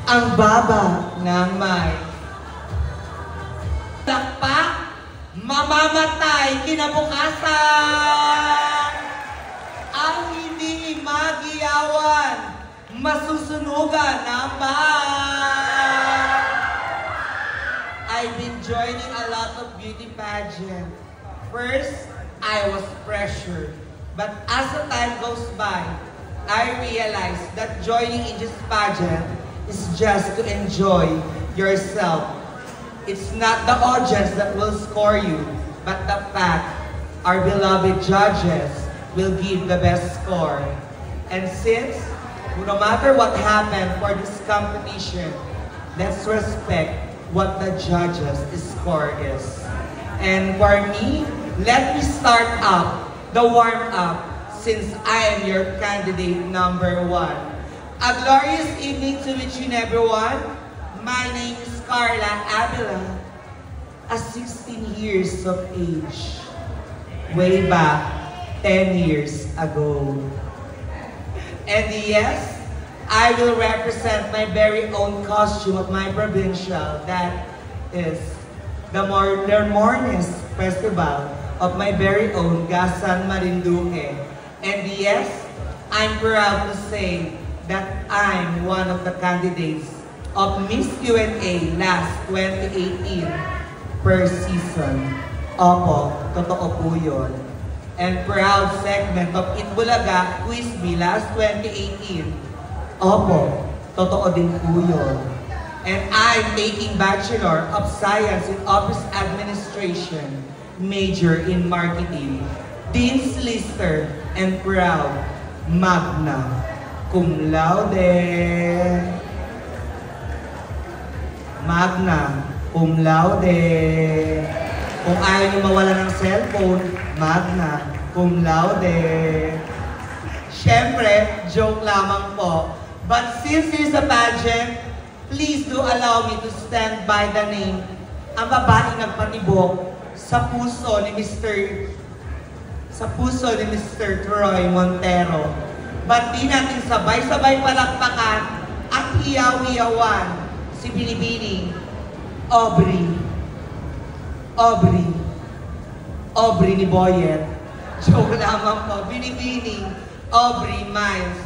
ang baba ng may takpak, mamamatay kinabukasan. Ang hindi magiyawan, masusunugan ng bahay. I've been joining a lot of beauty pageant. First, I was pressured. But as the time goes by, I realized that joining in this pageant is just to enjoy yourself. It's not the audience that will score you, but the fact our beloved judges will give the best score. And since, no matter what happened for this competition, let's respect what the judges' score is. And for me, let me start up the warm-up since I am your candidate number 1. A glorious evening to each and everyone. My name is Carla Avila, a 16 years of age, way back 10 years ago. And yes, I will represent my very own costume of my provincial, that is the Mornes Festival of my very own Gasan Marinduque. And yes, I'm proud to say that I'm one of the candidates of Miss Q&A last 2018 per season. Opo, totoo po yun. And proud segment of Itbulaga Quiz Bee last 2018. Opo, totoo din po yun. And I'm taking Bachelor of Science in Office Administration, major in Marketing, Dean's Lister, and proud magna cum laude. Magna cum laude. Kung ayaw nyo mawala ng cellphone, magna cum laude. Siyempre, joke lamang po. But since there's a pageant, please do allow me to stand by the name, ang babaeng nagpatibok sa puso ni Mr. Troy Montero. Ba't di natin sabay-sabay palakpakan at iyaw-iyawan si Binibining Aubrey ni Boyet. Joke lamang po. Binibining Aubrey Miles.